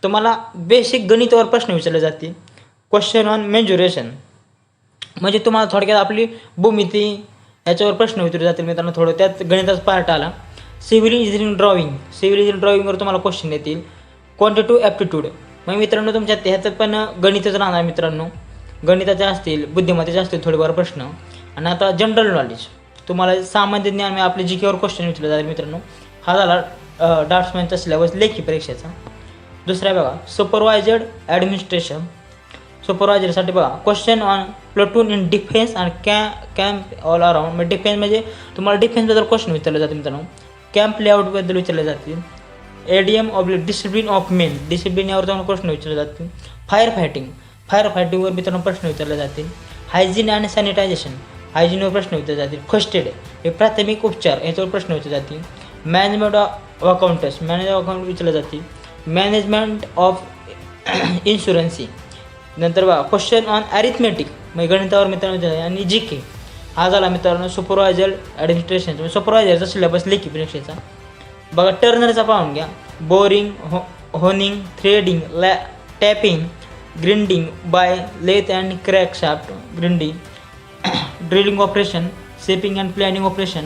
तुम्हाला बेसिक गणितावर प्रश्न विचारले जातील. क्वेश्चन ऑन मेजरेशन म्हणजे तुम्हाला थोडक्यात आपली भूमिती याच्यावर प्रश्न विचारले जातील मित्रांनो. थोडं त्यात गणिताचा पार्ट आला. सिव्हिल इंजिनिअरिंग ड्रॉइंगवर तुम्हाला क्वेश्चन येतील. क्वांटिटिव्ह ॲप्टिट्यूड मग मित्रांनो तुमच्या ह्याचं पण गणितच राहणार मित्रांनो. गणिताचे असतील, बुद्धिमत्तेचे असतील थोडेफार प्रश्न. आणि आता जनरल नॉलेज तुम्हाला सामान्य ज्ञान म्हणजे आपले जीकेवर क्वेश्चन विचारले जातील मित्रांनो. हा झाला ड्राफ्ट्समॅनचा सिलेबस लेखी परीक्षेचा. दुसरा आहे बघा सुपरवायझर्ड ॲडमिनिस्ट्रेशन. सुपरवायझरसाठी बघा question on प्लटून in defence and camp all around. म्हणजे डिफेन्स म्हणजे तुम्हाला डिफेन्सबद्दल क्वेश्चन विचारले जातील मित्रांनो. कॅम्प लेआउटबद्दल विचारले जातील. ADM oblique discipline of main discipline यावर तुम्हाला प्रश्न विचारले जातील. फायर फायटिंगवर मित्रांनो प्रश्न विचारले जातील. हायजीन आणि सॅनिटायझेशन हायजीनवर प्रश्न विचारले जातील. फर्स्ट एड हे प्राथमिक उपचार याच्यावर प्रश्न विचारले जातील. मॅनेजमेंट ऑफ अकाउंट विचारले जातील. Management of insurance. नंतर बघा क्वेश्चन ऑन ॲरिथमेटिक म्हणजे गणितावर मित्रांनो. आणि जी के हा झाला मित्रांनो सुपरवायझर ॲडमिनिस्ट्रेशन म्हणजे सुपरवायझरचा सिलेबस लेखी परीक्षेचा. बघा टर्नरचा पाहून घ्या. Boring, honing, threading, tapping, grinding by lathe and crank shaft grinding, drilling operation, shaping and planning operation,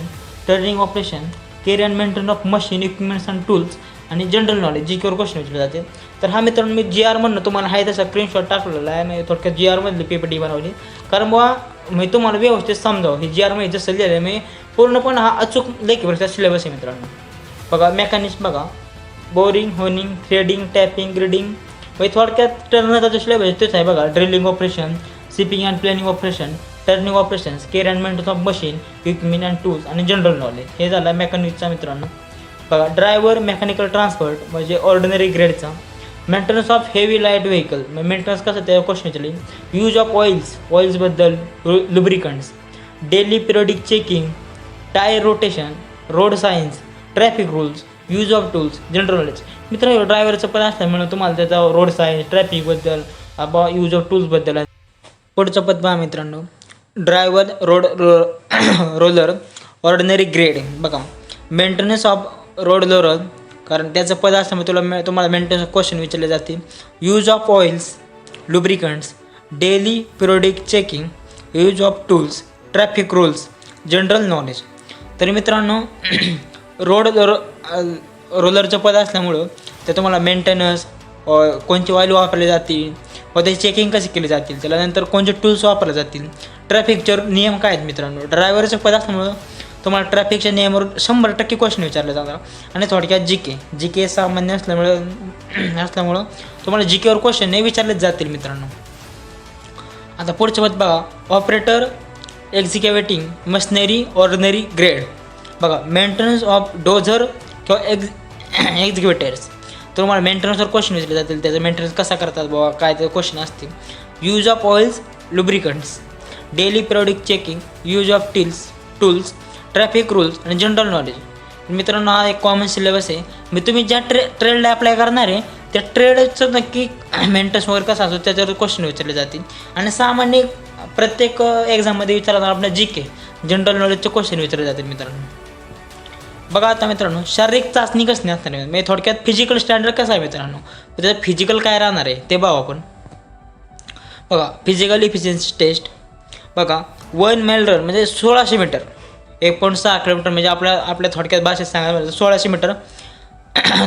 turning operation, care and maintenance of machine equipments and tools आणि जनरल नॉलेज जी केवर क्वेश्चन विचारले जाते. तर हा मित्रांनो मी जी आर म्हणून तुम्हाला आहे तसा स्क्रीनशॉट टाकलेला आहे. मी थोडक्यात जी आरमधली PPT बनवली कारण बुवा मी तुम्हाला व्यवस्थित समजावं. ही जी आरमध्ये जसं लिहिलं आहे मी पूर्णपणे हा अचूक लेखी परीक्षा सिलेबस आहे मित्रांनो. बघा मेकॅनिक्स बघा boring, honing, threading, tapping, grinding म्हणजे थोडक्यात टर्नरचा जो सिलेबस आहे तेच आहे बघा. Drilling operation, shipping and planning operation, turning operations, care and maintenance of machine equipment and tools आणि जनरल नॉलेज हे झालं मेकॅनिक्सचा मित्रांनो. बघा ड्रायव्हर मेकॅनिकल ट्रान्सपोर्ट म्हणजे ऑर्डिनरी ग्रेडचा. Maintenance of heavy light vehicle maintenance कसं त्यावर क्वेश्चन विचारले. यूज ऑफ ऑइल्सबद्दल, lubricants, daily periodic checking, tyre rotation, road science, traffic rules, use of tools, general knowledge. मित्रांनो ड्रायव्हरचं पण असल्यामुळे तुम्हाला त्याचा रोड सायन्स, ट्रॅफिकबद्दल, यूज ऑफ टूल्सबद्दल. पुढचं पद पहा मित्रांनो ड्रायव्हर रोलर ऑर्डिनरी ग्रेड. बघा मेंटेनन्स ऑफ रोड रोलर कारण त्याचं पद असल्यामुळे तुम्हाला मेंटेनन्स क्वेश्चन विचारले जातील. Use of oils, lubricants, daily periodic checking, use of tools, traffic rules, general knowledge. तर मित्रांनो रोलरचं पद असल्यामुळं ते तुम्हाला मेंटेनन्स कोणते ऑइल वापरले जातील व त्याची चेकिंग कशी केली जातील, त्याला नंतर कोणते टूल्स वापरले जातील, ट्रॅफिकचे नियम काय आहेत मित्रांनो. ड्रायव्हरचं पद असल्यामुळं तुम्हाला ट्रॅफिकच्या नियमावर 100% क्वेश्चन विचारले जातात. आणि थोडक्यात जी के सामान्य असल्यामुळं तुम्हाला जी केवर क्वेश्चन नाही विचारलेच जातील मित्रांनो. आता पुढचं पद बघा operator executing machinery ordinary grade. बघा मेंटेनन्स ऑफ डोझर किंवा एक्झिक्युटर्स तुम्हाला मेंटेनन्सवर क्वेश्चन विचारले जातील. त्याचं मेंटेनन्स कसा करतात बाबा काय ते क्वेश्चन असतील. Use of oils, lubricants, daily periodic checking, use of tools, traffic rules आणि जनरल नॉलेज. मित्रांनो हा एक कॉमन सिलेबस आहे. मी तुम्ही ज्या ट्रेडला अप्लाय करणार आहे त्या ट्रेडचं नक्की मेंटेनन्स वगैरे कसं असतो त्याच्यावर क्वेश्चन विचारले जातील. आणि सामान्य प्रत्येक एक्झाममध्ये विचारणार आपल्या GK जनरल नॉलेजचे क्वेश्चन विचारले जातील मित्रांनो. बघा आता मित्रांनो शारीरिक चाचणी कसं असणार आहे म्हणजे थोडक्यात फिजिकल स्टँडर्ड कसं आहे मित्रांनो. त्याचं फिजिकल काय राहणार आहे ते बघा आपण. बघा फिजिकल इफिशियन्सी टेस्ट. बघा 1 माइल रन म्हणजे 1600 मीटर 1.6 किलोमीटर म्हणजे आपल्या थोडक्यात भाषेत सांगायला 1600 मीटर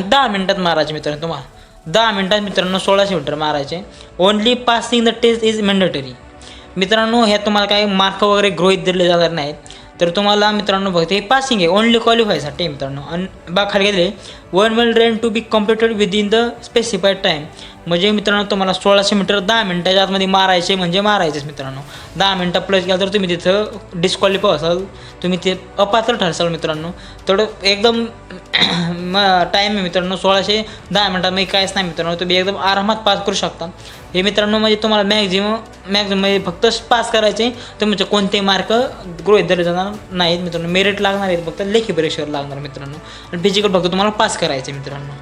10 मिनिटात मारायचे मित्रांनो. तुम्हाला 10 मिनिटात मित्रांनो 1600 मीटर मारायचे. Only passing the test is mandatory. मित्रांनो ह्या तुम्हाला काही मार्क वगैरे गृहीत धरले जाणार नाहीत. तर तुम्हाला मित्रांनो फक्त हे पासिंग आहे ओनली क्वालिफायसाठी मित्रांनो. आणि बघा खाली घेतले 1 mile run to be completed within the specified time. म्हणजे मित्रांनो तुम्हाला 1600 मीटर 10 मिनिटाच्या आतमध्ये मारायचे म्हणजे मारायचेच मित्रांनो. 10 मिनिटं प्लस गेला तर तुम्ही तिथं डिस्क्वालिफाय असाल, तुम्ही ते अपात्र ठरसाल मित्रांनो. तेवढं एकदम टाईम आहे मित्रांनो 1610 मिनिटांमध्ये काहीच नाही मित्रांनो. तुम्ही एकदम आरामात पास करू शकता. हे मित्रांनो म्हणजे तुम्हाला मॅक्झिमम म्हणजे फक्त पास करायचे. तुमचे कोणते मार्क गृहीत धरले जाणार नाहीत मित्रांनो. मेरिट लागणार आहेत फक्त लेखी परीक्षेवर लागणार मित्रांनो. आणि फिजिकल फक्त तुम्हाला पास करायचे मित्रांनो.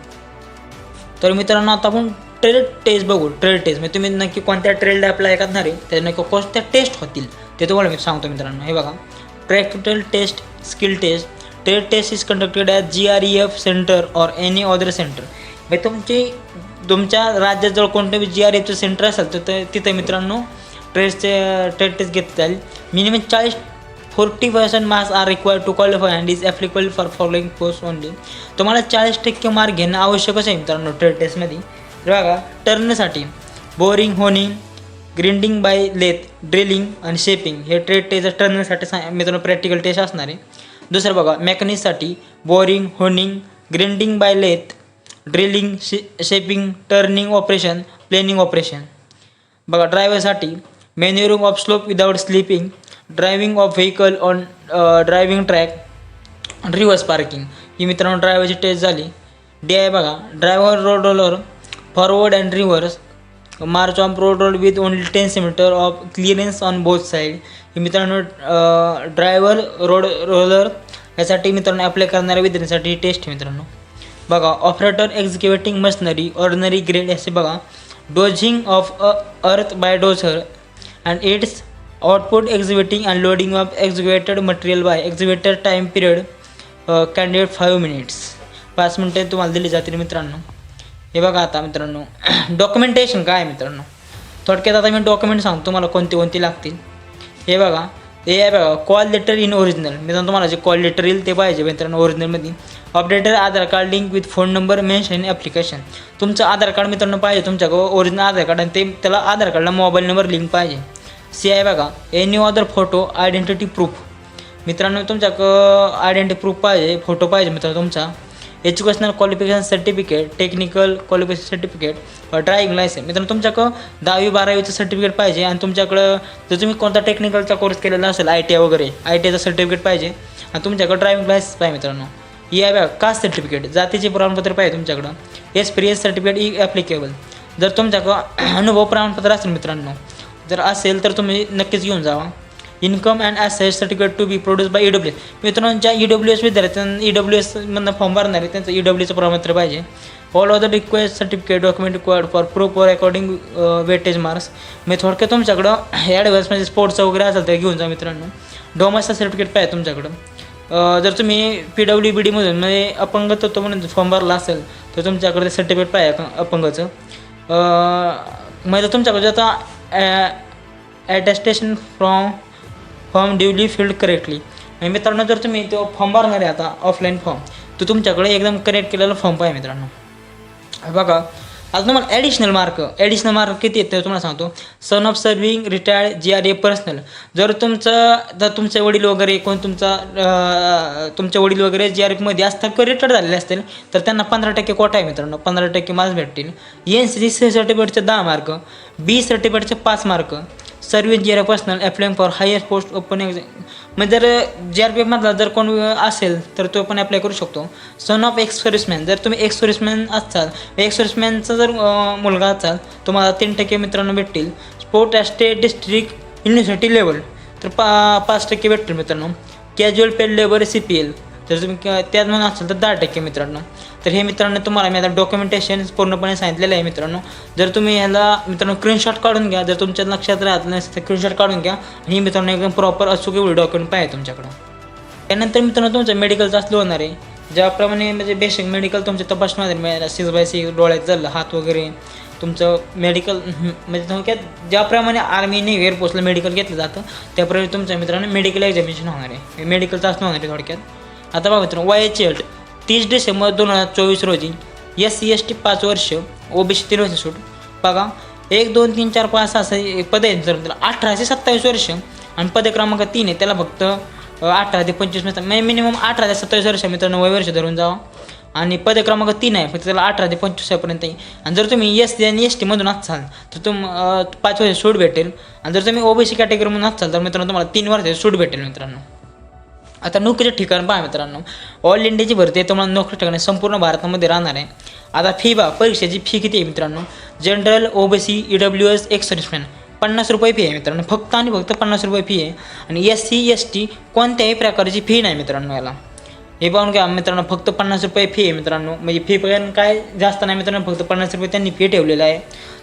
तर मित्रांनो आता आपण ट्रेड टेस्ट बघू. ट्रेड टेस्ट म्हणजे तुम्ही नक्की कोणत्या ट्रेडला अप्लाय करणार आहे त्या नक्की कोणत्या टेस्ट होतील ते तुम्हाला मी सांगतो मित्रांनो. हे बघा practical test, skill test. Trade test is conducted at GREF centre or any other centre. म्हणजे तुमची तुमच्या राज्यात जर कोणतं GRFचं सेंटर असेल तर तिथे मित्रांनो ट्रेड टेस्ट घेतली जाईल. Minimum 40% marks are required to qualify and is applicable for following post only. तुम्हाला 40% मार्क घेणं आवश्यकच आहे मित्रांनो ट्रेड टेस्टमध्ये. बघा टर्नसाठी boring, honing, grinding by lathe, drilling आणि शेपिंग हे ट्रेड टेस्ट टर्नसाठी मित्रांनो प्रॅक्टिकल टेस्ट असणार आहे. दुसरं बघा मेकॅनिकसाठी boring, honing, grinding by lathe, drilling, shaping, turning operation, planing operation. बघा ड्रायव्हरसाठी manoeuvring of slope without slipping, driving of vehicle on driving track, reverse parking. ही मित्रांनो ड्रायव्हरची टेस्ट झाली. DI बघा driver road roller forward and reverse, march on road roll with only 10 centimetre of clearance on both side. ही मित्रांनो driver road roller यासाठी मित्रांनो apply करणाऱ्या विद्यार्थ्यांसाठी ही टेस्ट मित्रांनो. बघा operator executing machinery ordinary grade असे बघा dozing of earth by dozer and its output executing and loading of executed material by executed time period candidate 5 minutes. 5 मिनिटे तुम्हाला दिली जातील मित्रांनो. हे बघा आता मित्रांनो डॉक्युमेंटेशन काय आहे मित्रांनो. थोडक्यात आता मी डॉक्युमेंट सांगतो तुम्हाला कोणती लागतील. हे बघा हे आहे बघा कॉल लेटर इन ओरिजिनल. मित्रांनो तुम्हाला जे कॉल लेटर येईल ते पाहिजे मित्रांनो ओरिजिनलमध्ये. Updated Aadhaar card link with phone number mention in application. तुमचं आधार कार्ड मित्रांनो पाहिजे तुमच्याकडं ओरिजिनल आधार कार्ड आणि ते त्याला आधार कार्डला मोबाईल नंबर लिंक पाहिजे. आहे बघा any other photo identity proof. मित्रांनो तुमच्याकडं आयडेंटिटी प्रूफ पाहिजे, फोटो पाहिजे मित्रांनो तुमचा. Educational qualification certificate, technical qualification certificate, driving licence. मित्रांनो तुमच्याकडं 10वी-12वीचं सर्टिफिकेट पाहिजे आणि तुमच्याकडं जर तुम्ही कोणता टेक्निकलचा कोर्स केलेला असेल ITI वगैरे ITIचं सर्टिफिकेट पाहिजे आणि तुमच्याकडं ड्रायव्हिंग लायसन्स पाहिजे मित्रांनो. आहे बघा कास्ट सर्टिफिकेट, जातीचे प्रमाणपत्र पाहिजे तुमच्याकडं. Experience certificate E applicable. जर तुमच्याकडं अनुभव प्रमाणपत्र असेल मित्रांनो जर असेल तर तुम्ही नक्कीच घेऊन जावा. Income and asset certificate to be produce by EWS. मित्रांनो ज्या EWS विद्यार्थ्यांना EWS मधनं फॉर्म भरणार आहे त्यांचं EWSचं प्रमाणपत्र पाहिजे. All of the request certificate document required for proof और अकॉर्डिंग वेटेज मार्क्स. मी थोडक्यात तुमच्याकडं ॲडव्हान्स म्हणजे स्पोर्ट्सचं वगैरे असेल तर घेऊन जा मित्रांनो. डोमासचं सर्टिफिकेट पाहिजे तुमच्याकडं. जर तुम्ही PWBDमधून म्हणजे अपंगत्व म्हणून फॉर्म भरला असेल तर तुमच्याकडे सर्टिफिकेट पाहिजे अपंगाचं. म्हणजे तुमच्याकडे आता ॲटेस्टेशन फॉर्म ड्युली फिल्ड करेक्टली. आणि मित्रांनो जर तुम्ही तो फॉर्म भरणार आहे आता ऑफलाईन फॉर्म तर तुमच्याकडे एकदम करेक्ट केलेला फॉर्म पाहिजे मित्रांनो. बघा आता तुम्हाला ॲडिशनल मार्क किती आहेत ते तुम्हाला सांगतो. Son of serving retired GRF personal. जर तुमचे वडील वगैरे तुमचे वडील वगैरे GRFमध्ये असतात किंवा रिटायर्ड झालेले असतील तर त्यांना 15% कोटा आहे मित्रांनो. 15% मार्क्स भेटतील. NCC सर्टिफिकेटचे 10 मार्क, B सर्टिफिकेटचे 5 mark. Service GRF personnel applying for higher post open exam. म्हणजे जर GRFमधला जर कोण असेल तर तो पण अप्लाय करू शकतो. Son of ex serviceman. जर तुम्ही एक्स सर्व्हिसमॅन असाल एक्स सर्व्हिसमॅनचा जर मुलगा असाल तुम्हाला 3% मित्रांनो भेटतील. Sport state district university level तर 5% भेटतील मित्रांनो. कॅज्युअल पेड लेबर CPL जर तुम्ही त्यात म्हणून असाल तर 10% मित्रांनो. तर हे मित्रांनो तुम्हाला मी आता डॉक्युमेंटेशन पूर्णपणे सांगितलेलं आहे मित्रांनो. जर तुम्ही ह्याला मित्रांनो स्क्रीनशॉट काढून घ्या. जर तुमच्या लक्षात राहत नसेल तर स्क्रीनशॉट काढून घ्या आणि मित्रांनो एकदम प्रॉपर अचूक एवढे डॉक्युमेंट पाहिजे तुमच्याकडं. त्यानंतर मित्रांनो तुमचं मेडिकलचं असलं होणार आहे. ज्याप्रमाणे म्हणजे बेसिक मेडिकल तुमच्या तपासण्यामध्ये मिळालं 6/6 डोळ्यात झालं हात वगैरे तुमचं मेडिकल म्हणजे थोडक्यात ज्याप्रमाणे आर्मीने एअरफोर्सला मेडिकल घेतलं जातं त्याप्रमाणे तुमच्या मित्रांनो मेडिकल एक्झामिनेशन होणार आहे. मेडिकलचं असलं होणार आहे थोडक्यात. आता बघा मित्रांनो वयाची अट 30 डिसेंबर 2024 रोजी SC ST 5 वर्ष OBC 3 वर्ष सूट. बघा 1 2 3 4 5 असं पद आहेत. जर 18 ते 27 वर्ष आणि पद क्रमांक 3 आहे त्याला फक्त 18 ते 25 म्हणजे मिनिमम 18 ते 27 वर्ष मित्रांनो वय वर्ष धरून जावा. आणि पद क्रमांक 3 आहे फक्त त्याला 18 ते 25 पर्यंत आहे. आणि जर तुम्ही SC आणि ST मधून असाल तर 5 वर्ष सूट भेटेल. आणि जर तुम्ही OBC कॅटेगरीमधून असाल तर मित्रांनो तुम्हाला 3 वर्ष सूट भेटेल मित्रांनो. आता नोकरीचे ठिकाण पहा मित्रांनो. ऑल इंडियाची भरती आहे तुम्हाला नोकरी ठिकाणी संपूर्ण भारतामध्ये राहणार आहे. आता फी बघा परीक्षेची फी किती आहे मित्रांनो. General OBC EWS ex serviceman 50 रुपये फी आहे मित्रांनो. फक्त आणि फक्त 50 रुपये फी आहे. आणि SC ST कोणत्याही प्रकारची फी नाही मित्रांनो याला. हे पाहून घ्या मित्रांनो फक्त 50 रुपये फी आहे मित्रांनो. म्हणजे फी पण काय जास्त नाही मित्रांनो फक्त 50 रुपये त्यांनी फी ठेवलेलं आहे.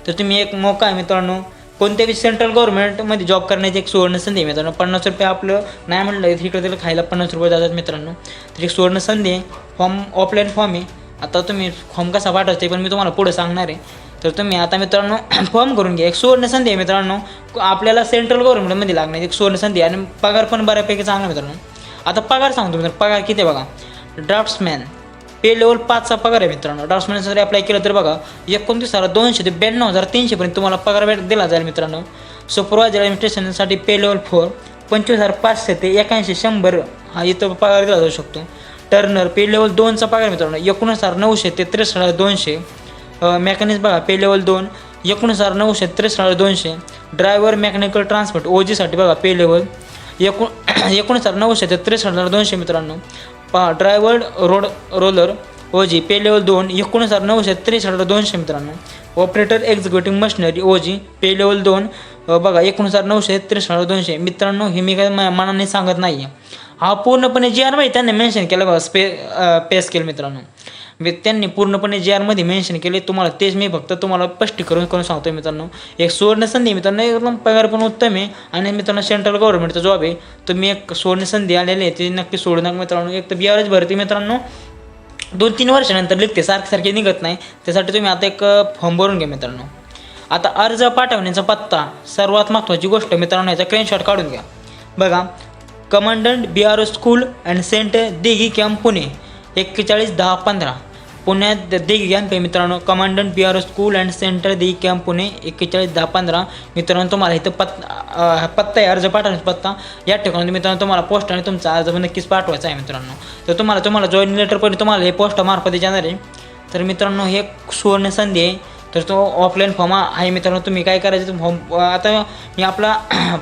तर तुम्ही एक मौका आहे मित्रांनो कोणत्याही सेंट्रल गव्हर्नमेंटमध्ये जॉब करण्याची एक सुवर्ण संधी आहे मित्रांनो. 50 रुपये आपलं नाही म्हटलं इकडे त्याला खायला 50 रुपये जातात मित्रांनो. तर एक सुवर्ण संधी आहे. फॉर्म ऑफलाईन फॉर्म आहे आता तुम्ही फॉर्म कसा पाठवायचा पण मी तुम्हाला पुढे सांगणार आहे. तर तुम्ही आता मित्रांनो फॉर्म करून घ्या. एक सुवर्ण संधी आहे मित्रांनो, आपल्याला सेंट्रल गव्हर्नमेंटमध्ये लागणार एक सुवर्ण संधी आणि पगार पण बऱ्यापैकी चांगला मित्रांनो. आता पगार सांगतो मित्रांनो, पगार किती आहे बघा. ड्राफ्ट्समॅन पे लेवल 5चा पगार आहे मित्रांनो. ड्राफ्ट्समॅनचा जरी अप्लाय केलं तर बघा 29,200 ते 92,300 पर्यंत तुम्हाला पगार दिला जाईल मित्रांनो. सुपरवायझर ॲडमिनिस्ट्रेशनसाठी पे लेवल 4 25,500 ते 81,100 हा इथं पगार दिला जाऊ शकतो. टर्नर पे लेवल 2चा पगार मित्रांनो 19,900 ते 63,200. मेकॅनिक्स बघा पे लेवल 2 19,900 ते 63,200. ड्रायव्हर मेकॅनिकल ट्रान्सपोर्ट OG साठी बघा पे लेवल 19,900 ते 63,200 मित्रांनो. ड्रायव्हर रोलर OG पे लेवल 2 19,900 ते 63,200 मित्रांनो. ऑपरेटर एक्झिक्युटिव्ह मशिनरी OG पे लेवल 2 बघा 19,900 ते 63,200 मित्रांनो. हे मी काही मनाने सांगत नाही आहे, हा पूर्णपणे GRमध्ये त्यांनी मेन्शन केलं बघा पे स्केल मित्रांनो. त्यांनी पूर्णपणे GRमध्ये मेन्शन केले. तुम्हाला तेच मी फक्त तुम्हाला स्पष्टीकरण करून सांगतो मित्रांनो. एक सुवर्ण संधी मित्रांनो, एकदम पगार पण उत्तम आहे आणि मित्रांनो सेंट्रल गव्हर्नमेंटचा जॉब आहे. तुम्ही एक सुवर्ण संधी आलेली आहे ती नक्की सोडू नका मित्रांनो. एक तर BRच भरती मित्रांनो 2-3 वर्षानंतर निघते, सारखी निघत नाही. त्यासाठी तुम्ही आता एक फॉर्म भरून घ्या मित्रांनो. आता अर्ज पाठवण्याचा पत्ता सर्वात महत्त्वाची गोष्ट मित्रांनो, याचा स्क्रीनशॉट काढून घ्या बघा. Commandant BRO school and centre Dighi camp Pune 41-10-15 पुण्यात दिघी कॅम्प आहे मित्रांनो. Commandant BRO school and centre Dighi camp Pune 41-10-15 मित्रांनो. तुम्हाला इथं पत्ता आहे, अर्ज पाठवण्याचा पत्ता या ठिकाणी मित्रांनो. तुम्हाला पोस्टाने तुमचा अर्ज नक्कीच पाठवायचा आहे मित्रांनो. तर तुम्हाला जॉईनिंग लेटर पण तुम्हाला हे पोस्टामार्फत जाणार आहे. तर मित्रांनो हे सुवर्ण संधी आहे. तर तो ऑफलाईन फॉर्म आहे मित्रांनो. तुम्ही काय करायचं फॉर्म, आता मी आपला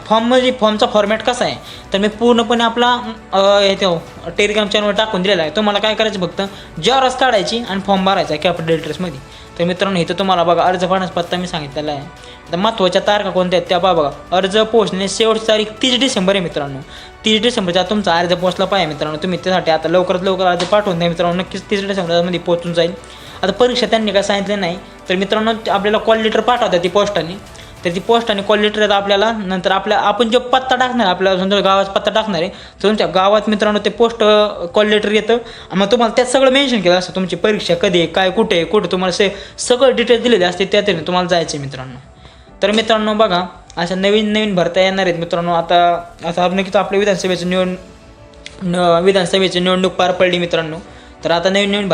फॉर्मचा फॉर्मॅट कसा आहे तर मी पूर्णपणे आपला टेलिग्राम चॅनलवर टाकून दिलेला आहे. तुम्हाला काय करायचं फक्त जेरॉक्स काढायची आणि फॉर्म भरायचा आहे कॅपिटल लेटर्समध्ये. तर मित्रांनो इथं तुम्हाला बघा अर्ज पाठवण्याचा पत्ता मी सांगितलेला आहे. तर महत्त्वाच्या तारखा कोणत्या आहेत त्या बघा. अर्ज पोहोचण्याची शेवटची तारीख 30 डिसेंबर आहे मित्रांनो. 30 डिसेंबरच्या तुमचा अर्ज पोहोचला पाहिजे मित्रांनो. तुम्ही त्यासाठी आता लवकरात लवकर अर्ज पाठवून द्या मित्रांनो. नक्कीच 30 डिसेंबरमध्ये पोहोचून जाईल. आता परीक्षा त्यांनी काय सांगितलं नाही. तर मित्रांनो आपल्याला कॉल लेटर पाठवतात ती पोस्टाने. तर ती पोस्टाने कॉल लेटर आपल्याला नंतर आपण जो पत्ता टाकणार, आपल्याला समजा गावाचा पत्ता टाकणार आहे तर तुमच्या गावात मित्रांनो ते पोस्ट कॉल लेटर येतं. मग तुम्हाला त्यात सगळं मेन्शन केलं असतं, तुमची परीक्षा कधी आहे, काय कुठे तुम्हाला सगळं डिटेल्स दिलेले असते, त्यात तुम्हाला जायचं आहे मित्रांनो. तर मित्रांनो बघा अशा नवीन भरत्या येणार आहेत मित्रांनो. आता नक्कीच आपल्या विधानसभेची निवडणूक पार पडली मित्रांनो. तर आता नवीन